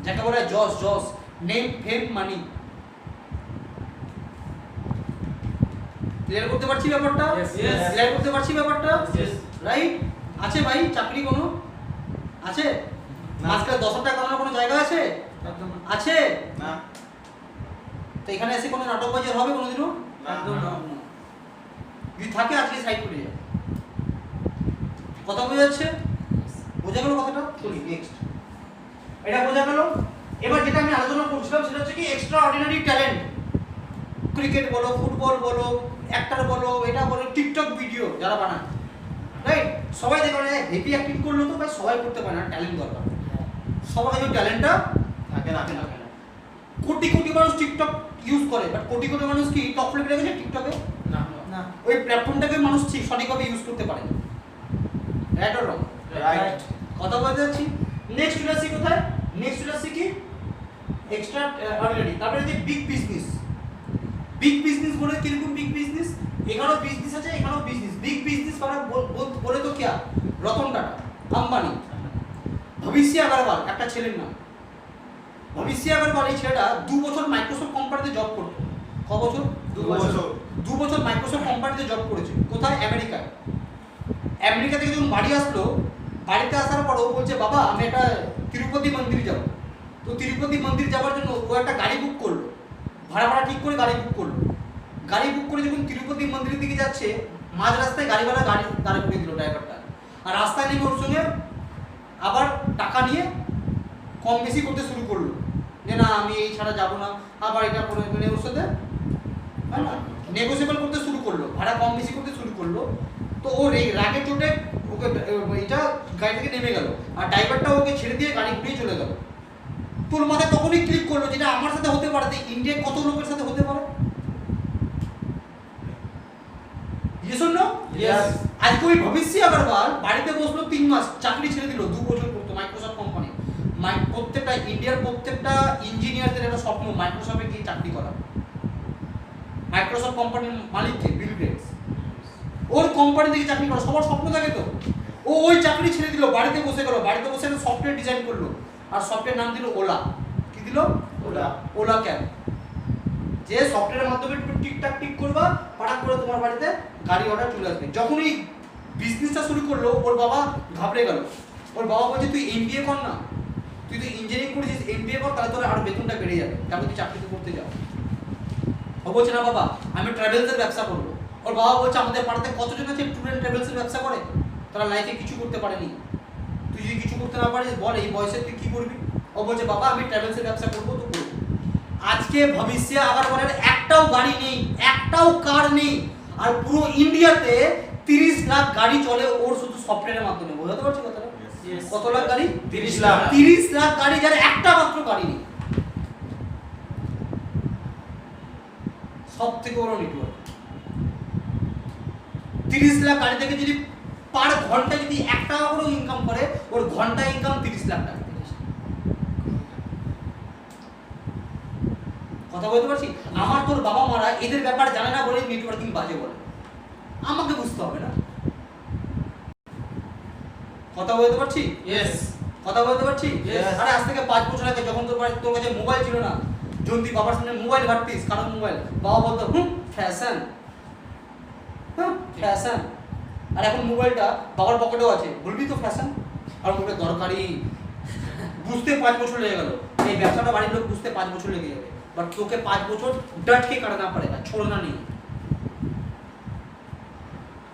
যাকে বলে জস, জস, নেম, ফেম, মানি। ক্লিয়ার করতে পারছি ব্যাপারটা? Yes, yes. ক্লিয়ার করতে পারছি ব্যাপারটা? Yes. রাইট? আছে ভাই চাকরি কোনো? আছে? মাঝখানে 10,000 টাকা কামানোর কোনো জায়গা আছে? একদম না। আছে? না তো এখানে এসে কোনো নাটকবাজি হবে কোনোদিনও? একদম না। যদি থাকে আজকে সাইড করে যাবে। কথা বোঝা যাচ্ছে? বোঝা গেল কথাটা? চলি নেক্সট। এটা বোঝা গেল। এবার যেটা আমি আলোচনা করছিলাম সেটা হচ্ছে কি এক্সট্রা অর্ডিনারি ট্যালেন্ট। ক্রিকেট বলো, ফুটবল বলো, অ্যাক্টর বলো, এটা বলো, টিকটক ভিডিও যারা বানায়, রাইট? সবাই দেখো হেভি অ্যাক্টিং করলো তো ভাই সবাই করতে পারে না, ট্যালেন্ট দরকার। সবার কাছে ট্যালেন্টটা থাকে না কোটি কোটি মানুষ টিকটক ইউজ করে, বাট কোটি কোটি মানুষ কি টপ লেভেলে গেছে টিকটকে? না। না। ওই প্ল্যাটফর্মটাকে মানুষ ঠিক সঠিকভাবে ইউজ করতে পারে না। Right or wrong? রাইট কথা বলতে যাচ্ছি। নেক্সট চলে আসছি কোথায়? নেক্সট চলে আসছি কি এক্সট্রা অর্ডিনারি। তারপরে যে বিগ বিজনেস। বিগ বিজনেস বলে কিরকম বিগ বিজনেস? এখানেও বিজনেস আছে, এখানেও বিজনেস। বিগ বিজনেস বলে তো क्या? রতন টাটা, আম্বানি, ভবিষ্য আগরওয়াল একটা ছেলের নাম। ভবিষ্য আগরওয়াল এই ছেলেটা 2 বছর মাইক্রোসফট কোম্পানিতে জব করতো। ক বছর? 2 বছর 2 বছর মাইক্রোসফট কোম্পানিতে জব করেছে। কোথায়? আমেরিকায়। আমেরিকা থেকে যখন বাড়ি আসলো, বাড়িতে আসার পর ও বলছে বাবা আমি একটা তিরুপতি মন্দির যাব। তো তিরুপতি মন্দির যাওয়ার জন্য ও একটা গাড়ি বুক করলো, ভাড়া ঠিক করে গাড়ি বুক করলো। গাড়ি বুক করে যখন তিরুপতি মন্দিরের দিকে যাচ্ছে, মাঝ রাস্তায় গাড়িওয়ালা গাড়ি দাঁড় করিয়ে দিল ড্রাইভারটা। আর রাস্তায় নেমে ওর সঙ্গে আবার টাকা নিয়ে কম বেশি করতে শুরু করলো, যে না আমি এই ছাড়া যাবো না, আবার এটা করে মানে ওর সাথে নেগোসিয়েবল করতে শুরু করলো, ভাড়া কম বেশি করতে শুরু করলো। তো ও রাগে চোটে ওকে এটা গাড়ি থেকে নেমে গেল, আর ড্রাইভারটা ওকে ছেড়ে দিয়ে গাড়ি ঘুরিয়ে চলে গেল। তোর মাথায় তখনই ক্লিক করলো যেটা আমার সাথে হতে পারে, ইন্ডিয়ায় কত লোকের সাথে হতে পারে। Yes or no? Yes. আজকে ওই ভবিষ্য আগরওয়াল বাড়িতে বসলো 3 মাস, চাকরি ছেড়ে দিল। 2 বছর করতো মাইক্রোসফট কোম্পানি। প্রত্যেকটা ইন্ডিয়ার প্রত্যেকটা ইঞ্জিনিয়ারদের একটা স্বপ্ন মাইক্রোসফটে গিয়ে চাকরি করা। মাইক্রোসফট কোম্পানির মালিক কে? Bill Gates. ওর কোম্পানি থেকে চাকরি করা সবার স্বপ্ন থাকে তো। ও ওই চাকরি ছেড়ে দিল, বাড়িতে বসে গেল, বাড়িতে বসে একটা সফটওয়্যার ডিজাইন করলো, আর সফটওয়্যার নাম দিল ওলা। কি দিল? ওলা। OLA cab. যে সফটওয়্যারের মাধ্যমে একটু টিকটাক টিক করবা, পাঠাক করে তোমার বাড়িতে গাড়ি অর্ডার চলে আসবে। যখন এই বিজনেসটা শুরু করলো ওর বাবা ঘাবড়ে গেল। ওর বাবা বলছে তুই এমবিএ কর না, তুই তো ইঞ্জিনিয়ারিং করেছিস, এমবিএ কর, তাহলে তোর আরো বেতনটা বেড়ে যাবে, তারপর তুই চাকরিতে করতে যাও। ও বলছে না বাবা আমি ট্রাভেলসের ব্যবসা করবো। ওর বাবা বলছে আমাদের পাড়াতে কতজন আছে ট্যুর এন্ড ট্রাভেলসের ব্যবসা করে, তারা লাইফে কিছু করতে পারেনি। তুই যদি কিছু করতে না পারিস বল এই বয়সে তুই কি করবি? ও বলছে বাবা আমি ট্রাভেলসের ব্যবসা করবো তো করবো। আজকে ভবিষ্য আগরওয়ালের একটাও গাড়ি নেই, একটাও কার নেই, আর পুরো ইন্ডিয়াতে 30 লাখ গাড়ি চলে ওর শুধু সফটওয়্যারের মাধ্যমে। বোঝাতে পারছি কথাটা? Yes. কত লাখ গাড়ি? 30 লাখ। 30 লাখ গাড়ি, যার একটা মাত্র গাড়ি নেই। সব থেকে বড় নেটওয়ার্ক। 30 লাখ গাড়ি থেকে যদি পার ঘন্টা যদি 1 টাকা করে ইনকাম করে, ওর ঘন্টা ইনকাম 30 লাখ টাকা। কথা বলতে পারছি? আমার তোর বাবা মারা এদের ব্যাপার জানে না বলে নেটওয়ার্কিং বাজে বলে, আমাকে বুঝতে হবে না। কথা বলতে পারছি? Yes. কথা বলতে পারছি? Yes. আরে আজ থেকে 5 বছর আগে যখন তোর কাছে মোবাইল ছিল না, যখন তুই বাবার সামনে মোবাইল ঘাটতিস, কারণ মোবাইল, বাবা বলতো ফ্যাশন, ফ্যাশন। আর এখন মোবাইলটা বাবার পকেটেও আছে, বলবি তো ফ্যাশন? আর মোবাইল দরকারি, বুঝতে 5 বছর লেগে গেল। এই ব্যবসাটা বাড়ির লোক বুঝতে 5 বছর লেগে যাবে, বাট তোকে 5 বছর डट के करना पड़ेगा, छोड़ना नहीं।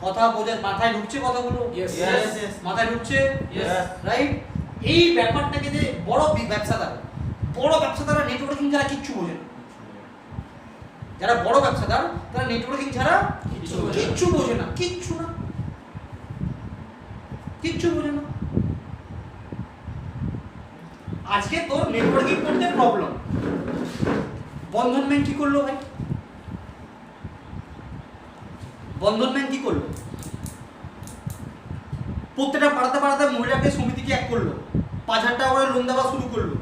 কথা বোঝা মাথায় ঢুকছে কথাগুলো? Yes. Yes. মাথায় ঢুকছে? Yes. রাইট? এই ব্যাপারটাকে যে বড় ব্যবসাদাররা নেটওয়ার্কিং ছাড়া কিচ্ছু বোঝে না। যারা বড় ব্যবসাদার তারা নেটওয়ার্কিং ছাড়া কিচ্ছু বোঝে না, কিচ্ছু বোঝে না। আজকে তোর নেটওয়ার্কিং করতে প্রবলেম, বন্ধন ব্যাংক কি করলো ভাই? বন্ধন ব্যাংক কি করলো? প্রত্যেকটা পাড়াতে মহিলাকে সমিতিকে এক করলো, 5,000 টাকা করে লোন দেওয়া শুরু করলো।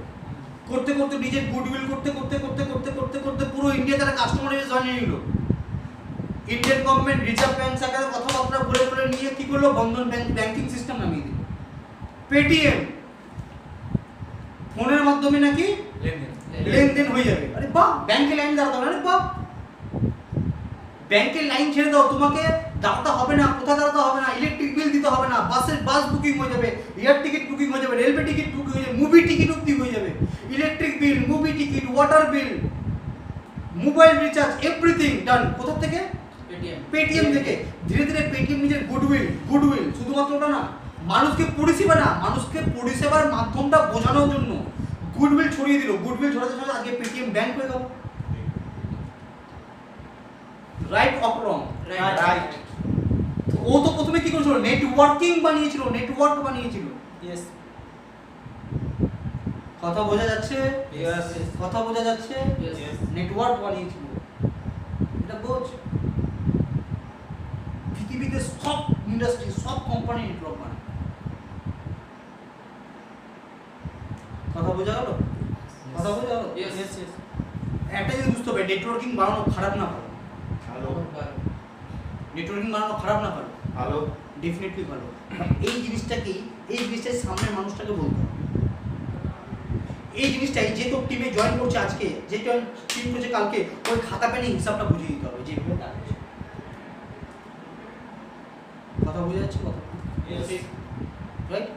করতে নিজের গুডউইল করতে পুরো ইন্ডিয়া তারা কাস্টমার বেস বানিয়ে নিল। ইন্ডিয়ান গভর্নমেন্ট রিজার্ভ ব্যাংক সরকারের কথাবার্তা বলে নিয়ে কি করলো? বন্ধন ব্যাংকিং সিস্টেম নামিয়ে দিল। পেটিএম ফোনের মাধ্যমে নাকি লেনদেন হয়ে যাবে। আরে বাহ, ব্যাংকে লাইন দাঁড়াতে হবে না? আরে বাহ, ব্যাংকের লাইন ছেড়ে দাও, তোমাকে দাঁড়াতে হবে না, কোথায় দাঁড়াতে হবে না, ইলেকট্রিক বিল দিতে হবে না, বাস বুকিং হয়ে যাবে, এয়ার টিকিট বুকিং হয়ে যাবে, রেলওয়ে টিকিট বুকিং হয়ে যাবে, মুভি টিকিট অবধি হয়ে যাবে, electric bill, movie ticket, water bill, mobile recharge, everything done. কোথা থেকে? পেটিএম থেকে। ধীরে ধীরে পেটিএম নিজের গুডউইল শুধুমাত্র ওটা না, মানুষকে পরিষেবার মাধ্যমটা বোঝানোর জন্য গুডউইল ছড়িয়ে দিল। গুডউইল ছড়াতে আজকে পেটিএম ব্যাংক হয়ে গেল। Right or wrong? রাইট। ও তো প্রথমে কি করেছিল? নেটওয়ার্ক বানিয়েছিল। Yes. কথা বোঝা যাচ্ছে? Yes. কথা বোঝা যাচ্ছে? Yes. নেটওয়ার্ক বানিয়েছিল। এটা বোঝ, পৃথিবীতে সব ইন্ডাস্ট্রি, সব কোম্পানি নেটওয়ার্ক বানায়। কথা বোঝা গেল? কথা বোঝা গেল? Yes. একটা জিনিস বুঝতে হবে, নেটওয়ার্কিং বানানো খারাপ না ভালো? ভালো। নেটওয়ার্কিং বানানো খারাপ না ভালো? ভালো। ডেফিনেটলি ভালো। এই জিনিসটাই সামনের মানুষটাকে বলতে হবে। এই জিনিসটাই যে তোর টিমে জয়েন করছে আজকে, যে টিম করছে কালকে, ওই খাতা পেনে হিসাবটা বুঝিয়ে দিতে হবে যেভাবে কাজ হচ্ছে। কথা বোঝা যাচ্ছে? কথা Yes. রাইট?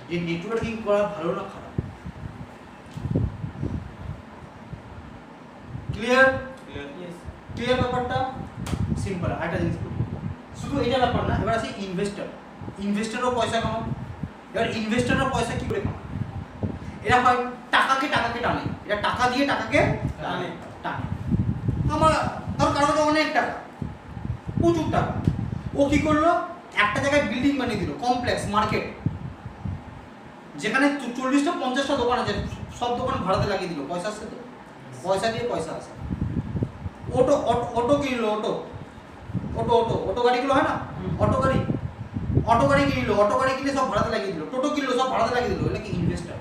যে নেটওয়ার্কিং করা ভালো না খারাপ? ক্লিয়ার? Yes. ক্লিয়ার ব্যাপারটা? সিম্পল। একটা জিনিস বলি, শুধু এটা ব্যাপার না, এবার আছে ইনভেস্টরও পয়সা কামায়। এবার ইনভেস্টররা পয়সা কি করে কামায়? এরা হয় টাকাকে টানে, এরা টাকা দিয়ে টাকাকে টানে। আমার ধর কারো কাছে অনেক টাকা, প্রচুর টাকা, ও কি করলো? একটা জায়গায় বিল্ডিং বানিয়ে দিল, কমপ্লেক্স মার্কেট, যেখানে 40টা 50টা দোকান আছে, সব দোকান ভাড়াতে লাগিয়ে দিল। পয়সা আসছে তো? পয়সা দিয়ে পয়সা আসে। অটো কিনলো, অটো গাড়িগুলো হয় না, অটো গাড়ি কিনলো, অটো গাড়ি কিনে সব ভাড়াতে লাগিয়ে দিল। টোটো কিনলো, সব ভাড়াতে লাগিয়ে দিল। এটা কি? ইনভেস্টর।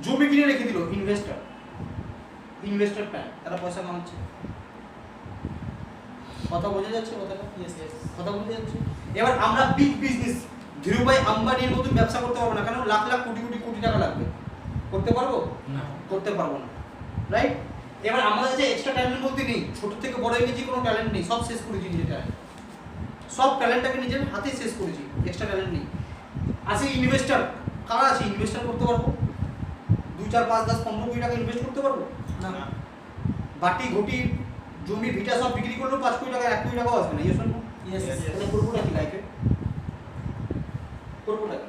জমি কিনে রেখে দিল, ইনভেস্টর প্ল্যান, তারা পয়সা কামাচ্ছে। কথা বোঝা যাচ্ছে? কথাটা? Yes. কথা বোঝা যাচ্ছে? এবার আমরা বিগ বিজনেস ধীরুভাই আম্বানির মতন ব্যবসা করতে পারবো না, কেন? লাখ লাখ কোটি টাকা লাগবে। করতে পারবো? No. করতে পারবো না। রাইট? এবার আমাদের কাছে এক্সট্রা ট্যালেন্ট বলতে নেই, ছোট থেকে বড় হয়ে গেছি, কোনো ট্যালেন্ট নেই, সব শেষ করেছি নিজের ট্যালেন্ট, সব ট্যালেন্টটাকে নিজের হাতে শেষ করেছি, এক্সট্রা ট্যালেন্ট নেই। আছে ইনভেস্টার, কারা আছে? ইনভেস্টার করতে পারবো? 2, 4, 5, 10, 15 কোটি টাকা ইনভেস্ট করতে পারবো? No. বাটি ঘটি জমি ভিটা সব বিক্রি করলেও 5 কোটি টাকা 1 কোটি টাকাও আসবে না। Yes or no? Yes. তাহলে করবোটা কি লাইফে? করবোটা কি?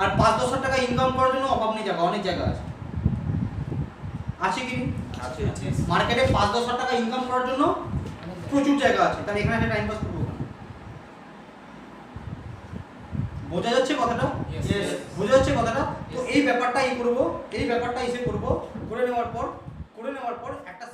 আর 5-10 টাকা ইনকাম করার জন্য অভাব নেই, জায়গা অনেক জায়গা আছে। আছে কি? আছে। Yes. মার্কেটে 5-10 টাকা ইনকাম করার জন্য প্রচুর জায়গা আছে, তাহলে এখানে টাইম পাস করবো না। বোঝা যাচ্ছে কথাটা? Yes. বোঝা যাচ্ছে কথাটা? তো এই ব্যাপারটা করবো, করে নেওয়ার পর একটা